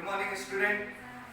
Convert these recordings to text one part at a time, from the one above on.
Morning student.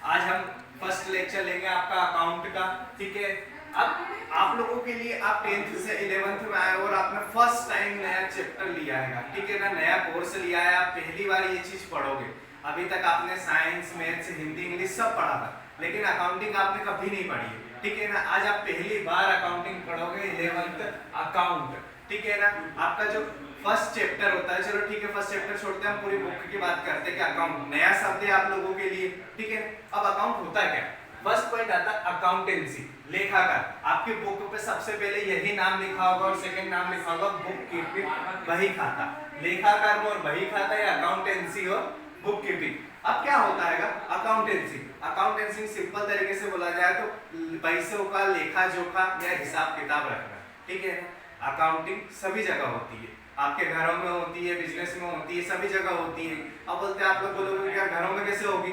आज हम first lecture लेंगे आपका अकाउंट का। ठीक है, अब आप लोगों के लिए आप 10th से 11th में आए और आपने फर्स्ट टाइम नया चैप्टर लिया है, ठीक है ना, नया कोर्स लिया है, आप पहली बार ये चीज पढ़ोगे। अभी तक आपने साइंस, मैथ्स, हिंदी, इंग्लिश सब पढ़ा था, लेकिन अकाउंटिंग आपने कभी नहीं पढ़ी है। ठीक है ना, आज आप पहली बार अकाउंटिंग पढ़ोगे, 11th अकाउंट। ठीक है ना, आपका जो फर्स्ट चैप्टर होता है, चलो ठीक है फर्स्ट चैप्टर छोड़ते हैं, हम पूरी बुक की बात करते हैं कि अकाउंट नया शब्द है आप लोगों के लिए। ठीक है, अब अकाउंट होता है क्या? फर्स्ट पॉइंट आता है अकाउंटेंसी, लेखाकार। आपकी बुक पे सबसे पहले यही नाम लिखा होगा और सेकंड नाम लिखा होगा बुक कीपिंग, बही खाता। लेखाकार में और बही खाता या अकाउंटेंसी और बुक कीपिंग। अब क्या होता है अकाउंटेंसी? अकाउंटेंसी सिंपल तरीके से बोला जाए तो पैसों का लेखा जोखा या हिसाब किताब रखना। ठीक है, अकाउंटिंग सभी जगह होती है, आपके घरों में होती है, बिजनेस में होती है, सभी जगह होती है। अब बोलते हैं आप लोग बोलोगे क्या घरों में कैसे होगी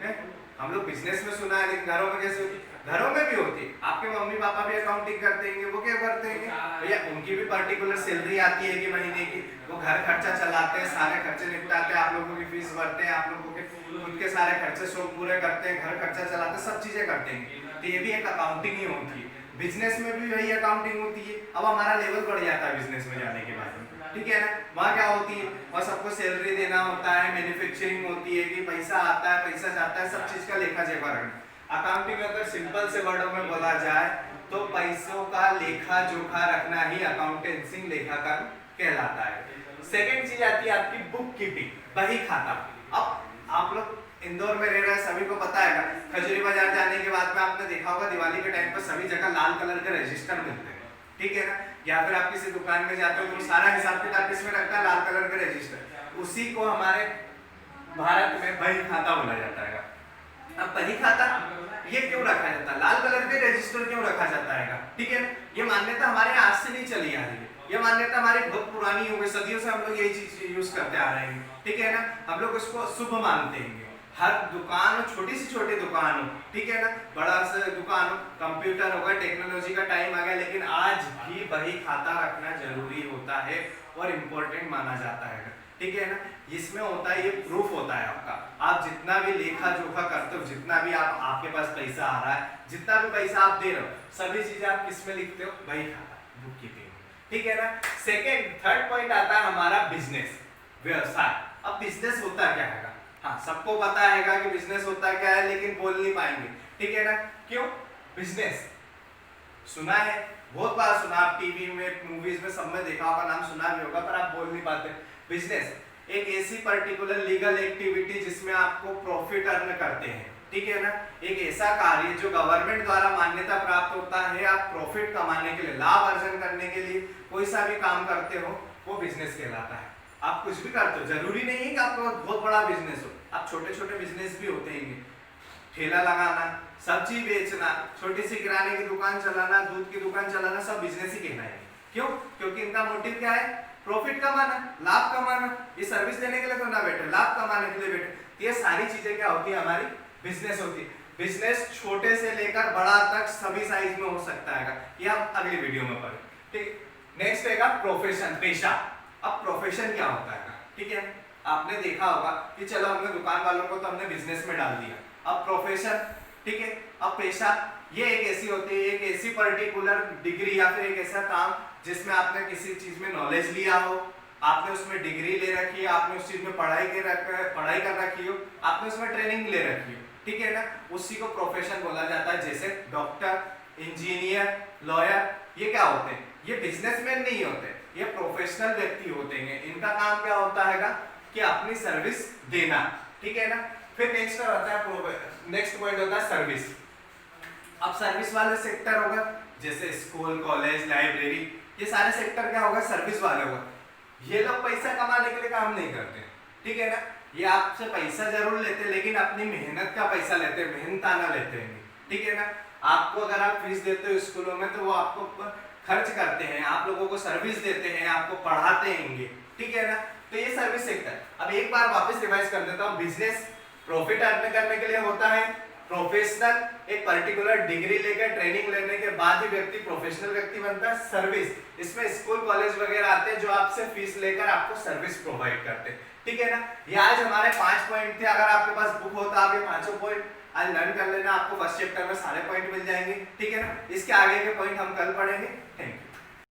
है? हम लोग बिजनेस में सुना है, लेकिन घरों में कैसे होती? घरों में भी होती है। आपके मम्मी पापा भी अकाउंटिंग करते हैं, वो क्या करते हैं भैया, उनकी भी पर्टिकुलर सैलरी आती है कि महीने की, वो घर खर्चा चलाते हैं, सारे खर्चे निपटाते हैं, आप लोगों की फीस भरते हैं, आप लोगों के खुद के सारे खर्चे शौक पूरे करते हैं, घर खर्चा चलाते हैं, सब चीजें करते हैं। तो ये भी एक अकाउंटिंग ही होती है। बिजनेस में भी वही अकाउंटिंग होती है। अब हमारा लेवल बढ़ जाता है बिजनेस में जाने के बाद, ठीक है ना, वहाँ क्या होती है, और सबको सैलरी देना होता है, मैन्युफैक्चरिंग होती है कि पैसा आता है पैसा जाता है, सब चीज का लेखा जोखा रखना। अकाउंटिंग अगर सिंपल से वर्डों में बोला जाए तो पैसों का लेखा जोखा रखना ही अकाउंटेंसी लेखाकार कहलाता है। सेकंड चीज आती है आपकी बुक कीपिंग, बही खाता। अब आप लोग इंदौर में रह रहे हैं, सभी को पता है, खजूरी बाजार जाने के बाद में आपने देखा होगा दिवाली के टाइम पर सभी जगह लाल कलर के रजिस्टर मिलते हैं। ठीक है ना, या फिर आप किसी दुकान में जाते हो तो सारा हिसाब किताब किसमें रखता है? लाल कलर का रजिस्टर। उसी को हमारे भारत में बही खाता बोला जाता है। अब बही खाता ये क्यों रखा जाता है? लाल कलर के रजिस्टर क्यों रखा जाता है? ठीक है ना, ये मान्यता हमारे आज से नहीं चली आ रही है, ये मान्यता हमारी बहुत पुरानी हो गई, सदियों से हम लोग यही चीज यूज करते आ रहे हैं। ठीक है ना, हम लोग इसको शुभ मानते हैं। हर दुकान, छोटी सी छोटी दुकान हो, ठीक है ना, बड़ा सा दुकान हो, कंप्यूटर होगा, टेक्नोलॉजी का टाइम आ गया, लेकिन आज भी बही खाता रखना जरूरी होता है और इम्पोर्टेंट माना जाता है। ठीक है ना, इसमें होता है, ये प्रूफ होता है आपका, आप जितना भी लेखा जोखा करते हो, जितना भी आपके पास पैसा आ रहा है, जितना भी पैसा आप दे रहे हो, सभी चीजें आप किस में लिखते हो? बही खाता, बुक कीपिंग। ठीक है ना, थर्ड पॉइंट आता है हमारा बिजनेस, व्यवसाय। अब बिजनेस होता क्या है? हाँ, सबको पता है कि बिजनेस होता क्या है, लेकिन बोल नहीं पाएंगे। ठीक है ना, क्यों? बिजनेस सुना है, बहुत बार सुना, आप टीवी में, मूवीज में, सब में देखा होगा, नाम सुना भी होगा, पर आप बोल नहीं पाते। बिजनेस एक ऐसी पर्टिकुलर लीगल एक्टिविटी जिसमें आपको प्रॉफिट अर्न करते हैं। ठीक है ना, एक ऐसा कार्य जो गवर्नमेंट द्वारा मान्यता प्राप्त होता है, आप प्रॉफिट कमाने के लिए, लाभ अर्जन करने के लिए कोई सा भी काम करते हो, वो बिजनेस कहलाता है। आप कुछ भी करते हो, जरूरी नहीं है कि आपका बहुत बड़ा बिजनेस हो, आप छोटे छोटे बिजनेस भी होते हैं, ठेला लगाना, सब्जी बेचना, छोटी सी किराने की दुकान चलाना, दूध की दुकान चलाना, सब बिजनेस ही कहलाएंगे। क्यों? क्योंकि इनका मोटिव क्या है? प्रॉफिट कमाना, लाभ कमाना। ये सर्विस देने के लिए तो ना बैठे, लाभ कमाने के लिए बैठे। ये सारी चीजें क्या होती है? हमारी बिजनेस होती है। बिजनेस छोटे से लेकर बड़ा तक सभी साइज में हो सकता है, ये हम अगली वीडियो में पढ़ें। ठीक, नेक्स्ट है प्रोफेशन, पेशा। अब प्रोफेशन क्या होता है? ठीक है, आपने देखा होगा कि चलो हमने दुकान वालों को तो हमने बिजनेस में डाल दिया, अब प्रोफेशन, ठीक है, अब पेशा, ये एक ऐसी होती है, एक ऐसी पर्टिकुलर डिग्री या फिर एक ऐसा काम जिसमें आपने किसी चीज में नॉलेज लिया हो, आपने उसमें डिग्री ले रखी है, आपने उस चीज में पढ़ाई कर रखी हो, आपने उसमें ट्रेनिंग ले रखी हो। ठीक है ना, उसी को प्रोफेशन बोला जाता है। जैसे डॉक्टर, इंजीनियर, लॉयर, ये क्या होते हैं? ये बिजनेसमैन नहीं होते, ये प्रोफेशनल व्यक्ति होते हैं। इनका काम क्या होता है कि अपनी सर्विस देना। ठीक है ना, फिर नेक्स्ट आता है, नेक्स्ट पॉइंट होता है सर्विस। अब सर्विस वाले सेक्टर होगा, जैसे स्कूल, कॉलेज, लाइब्रेरी, ये सारे सेक्टर क्या होगा? सर्विस वाले होगा। ये लोग पैसा कमाने के लिए काम नहीं करते। ठीक है ना, ये आपसे पैसा जरूर लेते हैं, लेकिन अपनी मेहनत का पैसा लेते हैं, मेहनताना लेते हैं। ठीक है ना, आपको अगर आप फीस देते हो स्कूलों में तो वो आपको खर्च करते हैं, आप लोगों को सर्विस देते हैं, आपको पढ़ाते हैं। ठीक है ना, तो ये सर्विस सेक्टर। अब एक बार वापस रिवाइज कर देता हूँ। बिजनेस प्रॉफिट अर्न करने के लिए होता है, प्रोफेशनल एक पर्टिकुलर डिग्री लेकर ट्रेनिंग लेने के बाद ही व्यक्ति प्रोफेशनल व्यक्ति बनता है। सर्विस, इसमें स्कूल कॉलेज वगैरह आते हैं जो आपसे फीस लेकर आपको सर्विस प्रोवाइड करते हैं। ठीक है ना। ये आज हमारे 5 पॉइंट थे। अगर आपके पास बुक हो तो आप ये 5 पॉइंट आज लर्न कर लेना, आपको फर्स्ट चैप्टर में सारे पॉइंट मिल जाएंगे, ठीक है ना। इसके आगे के पॉइंट हम कल पढ़ेंगे। Thank you.